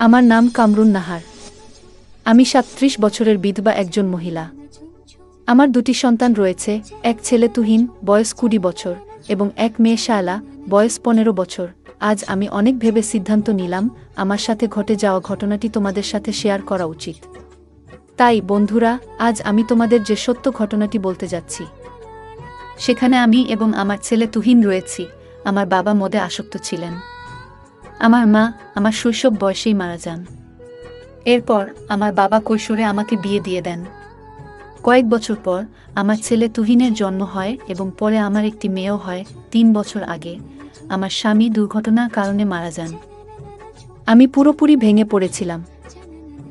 আমার নাম কামরুন নাহার। আমি ৩৭ বছরের বিধবা একজন মহিলা। আমার দুটি সন্তান রয়েছে, এক ছেলে তুহিন, বয়স ২০ বছর, এবং এক মেয়ে শায়লা, বয়স ১৫ বছর। আজ আমি অনেক ভেবে সিদ্ধান্ত নিলাম আমার সাথে ঘটে যাওয়া ঘটনাটি তোমাদের সাথে শেয়ার করা উচিত। তাই বন্ধুরা, আজ আমি তোমাদের যে সত্য ঘটনাটি বলতে যাচ্ছি, সেখানে আমি এবং আমার ছেলে তুহিন রয়েছি। আমার বাবা মদে আসক্ত ছিলেন। আমার মা আমার শৈশব বয়সেই মারা যান। এরপর আমার বাবা কৈশোরে আমাকে বিয়ে দিয়ে দেন। কয়েক বছর পর আমার ছেলে তুহিনের জন্ম হয় এবং পরে আমার একটি মেয়েও হয়। ৩ বছর আগে আমার স্বামী দুর্ঘটনার কারণে মারা যান। আমি পুরোপুরি ভেঙে পড়েছিলাম,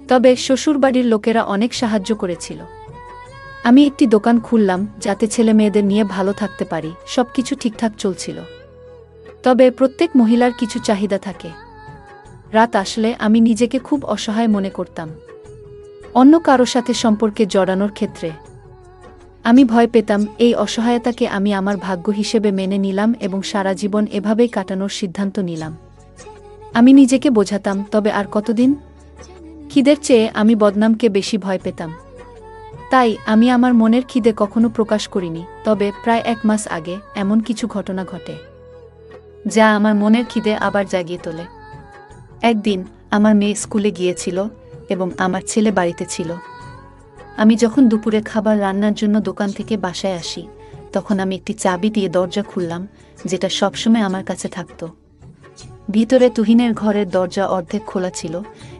তবে শ্বশুরবাড়ির লোকেরা অনেক সাহায্য করেছিল। আমি একটি দোকান খুললাম যাতে ছেলে মেয়েদের নিয়ে ভালো থাকতে পারি। সবকিছু ঠিকঠাক চলছিল, তবে প্রত্যেক মহিলার কিছু চাহিদা থাকে। রাত আসলে আমি নিজেকে খুব অসহায় মনে করতাম অন্য কারো সাথে সম্পর্কে জড়ানোর ক্ষেত্রে। আমি ভয় পেতাম। এই অসহায়তাকে আমি আমার ভাগ্য হিসেবে মেনে নিলাম এবং সারা জীবন এভাবেই কাটানোর সিদ্ধান্ত নিলাম। আমি নিজেকে বোঝাতাম, তবে আর কতদিন? খিদের চেয়ে আমি বদনামকে বেশি ভয় পেতাম। তাই আমি আমার মনের খিদে কখনো প্রকাশ করিনি। তবে প্রায় ১ মাস আগে এমন কিছু ঘটনা ঘটে যা আমার মনের খিদে আবার জাগিয়ে তোলে। একদিন আমার মেয়ে স্কুলে গিয়েছিল এবং আমার ছেলে বাড়িতে ছিল। আমি যখন দুপুরে খাবার রান্নার জন্য দোকান থেকে বাসায় আসি, তখন আমি একটি চাবি দিয়ে দরজা খুললাম, যেটা সবসময় আমার কাছে থাকত। ভিতরে তুহিনের ঘরের দরজা অর্ধেক খোলা ছিল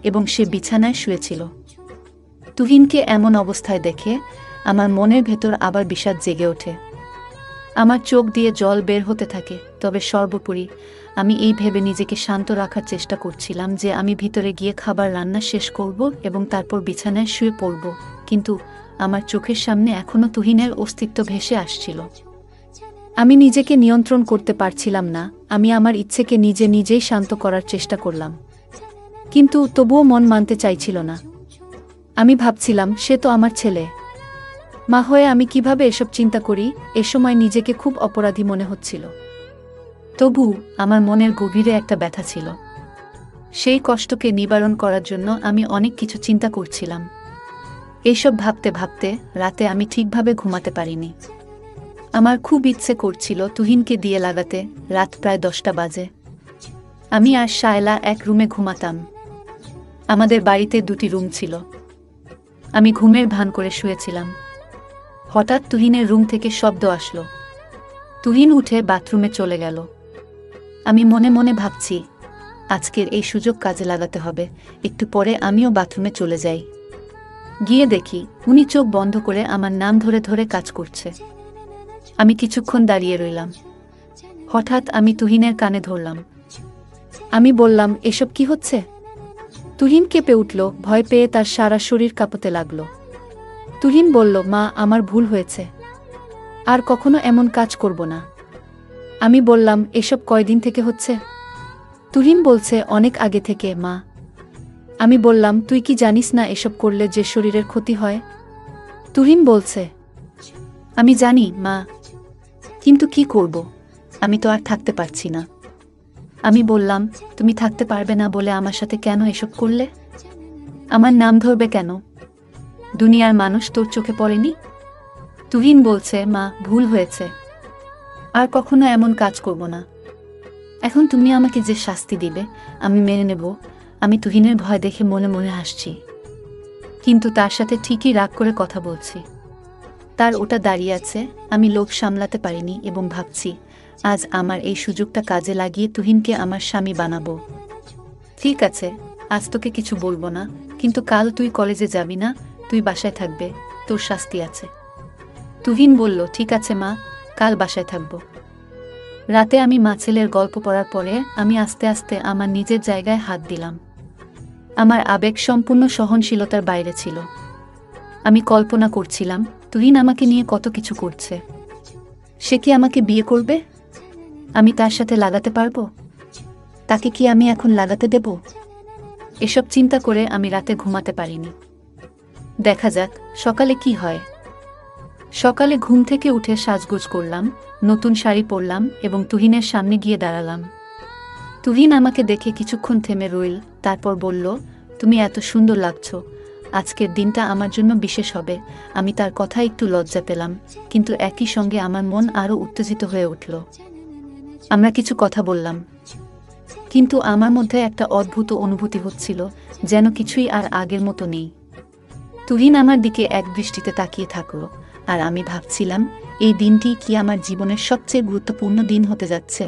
এবং সে বিছানায় শুয়েছিল। তুহিনকে এমন অবস্থায় দেখে আমার মনের ভেতর আবার বিষাদ জেগে ওঠে। আমার চোখ দিয়ে জল বের হতে থাকে। তবে সর্বোপরি আমি এই ভেবে নিজেকে শান্ত রাখার চেষ্টা করছিলাম যে আমি ভিতরে গিয়ে খাবার রান্না শেষ করব এবং তারপর বিছানায় শুয়ে পড়ব। কিন্তু আমার চোখের সামনে এখনো তুহিনের অস্তিত্ব ভেসে আসছিল। আমি নিজেকে নিয়ন্ত্রণ করতে পারছিলাম না। আমি আমার ইচ্ছেকে নিজেই শান্ত করার চেষ্টা করলাম, কিন্তু তবুও মন মানতে চাইছিল না। আমি ভাবছিলাম, সে তো আমার ছেলে। মা হয়ে আমি কিভাবে এসব চিন্তা করি? এ সময় নিজেকে খুব অপরাধী মনে হচ্ছিল। তবু আমার মনের গভীরে একটা ব্যথা ছিল। সেই কষ্টকে নিবারণ করার জন্য আমি অনেক কিছু চিন্তা করছিলাম। এইসব ভাবতে ভাবতে রাতে আমি ঠিকভাবে ঘুমাতে পারিনি। আমার খুব ইচ্ছে করছিল তুহিনকে দিয়ে লাগাতে। রাত প্রায় ১০টা বাজে। আমি আর শায়লা এক রুমে ঘুমাতাম। আমাদের বাড়িতে ২টি রুম ছিল। আমি ঘুমের ভান করে শুয়েছিলাম। হঠাৎ তুহিনের রুম থেকে শব্দ আসলো। তুহিন উঠে বাথরুমে চলে গেল। আমি মনে মনে ভাবছি, আজকের এই সুযোগ কাজে লাগাতে হবে। একটু পরে আমিও বাথরুমে চলে যাই। গিয়ে দেখি উনি চোখ বন্ধ করে আমার নাম ধরে ধরে কাজ করছে। আমি কিছুক্ষণ দাঁড়িয়ে রইলাম। হঠাৎ আমি তুহিনের কানে ধরলাম। আমি বললাম, এসব কি হচ্ছে? তুহিন কেঁপে উঠল। ভয় পেয়ে তার সারা শরীর কাঁপতে লাগল। তুহিন বলল, মা, আমার ভুল হয়েছে। আর কখনো এমন কাজ করব না। আমি বললাম, এসব কয়দিন থেকে হচ্ছে? তুহিন বলছে, অনেক আগে থেকে, মা। আমি বললাম, তুই কি জানিস না এসব করলে যে শরীরের ক্ষতি হয়? তুহিন বলছে, আমি জানি মা, কিন্তু কি করব? আমি তো আর থাকতে পারছি না। আমি বললাম, তুমি থাকতে পারবে না বলে আমার সাথে কেন এসব করলে? আমার নাম ধরবে কেন? দুনিয়ার মানুষ তোর চোখে পড়েনি? তুহিন বলছে, মা, ভুল হয়েছে। আর কখনো এমন কাজ করব না। এখন তুমি আমাকে যে শাস্তি দিবে আমি মেনে নেব। আমি তুহিনের ভয় দেখে মনে মনে হাসছি, কিন্তু তার সাথে ঠিকই রাগ করে কথা বলছি। তার ওটা দাঁড়িয়ে আছে। আমি লোভ সামলাতে পারিনি এবং ভাবছি, আজ আমার এই সুযোগটা কাজে লাগিয়ে তুহিনকে আমার স্বামী বানাবো। ঠিক আছে, আজ তোকে কিছু বলবো না, কিন্তু কাল তুই কলেজে যাবি না, তুই বাসায় থাকবে, তোর শাস্তি আছে। তুহিন বলল, ঠিক আছে মা, কাল বাসায় থাকব। রাতে আমি মা ছেলের গল্প পড়ার পরে আমি আস্তে আস্তে আমার নিজের জায়গায় হাত দিলাম। আমার আবেগ সম্পূর্ণ সহনশীলতার বাইরে ছিল। আমি কল্পনা করছিলাম তুহিন আমাকে নিয়ে কত কিছু করছে। সে কি আমাকে বিয়ে করবে? আমি তার সাথে লাগাতে পারবো? তাকে কি আমি এখন লাগাতে দেব? এসব চিন্তা করে আমি রাতে ঘুমাতে পারিনি। দেখা যাক সকালে কি হয়। সকালে ঘুম থেকে উঠে সাজগোজ করলাম, নতুন শাড়ি পরলাম এবং তুহিনের সামনে গিয়ে দাঁড়ালাম। তুহিন আমাকে দেখে কিছুক্ষণ থেমে রইল, তারপর বলল, তুমি এত সুন্দর লাগছো, আজকের দিনটা আমার জন্য বিশেষ হবে। আমি তার কথা একটু লজ্জা পেলাম, কিন্তু একই সঙ্গে আমার মন আরও উত্তেজিত হয়ে উঠল। আমরা কিছু কথা বললাম, কিন্তু আমার মধ্যে একটা অদ্ভুত অনুভূতি হচ্ছিল, যেন কিছুই আর আগের মতো নেই। তুহিন আমার দিকে এক দৃষ্টিতে তাকিয়ে থাকলো, আর আমি ভাবছিলাম, এই দিনটি কি আমার জীবনের সবচেয়ে গুরুত্বপূর্ণ দিন হতে যাচ্ছে।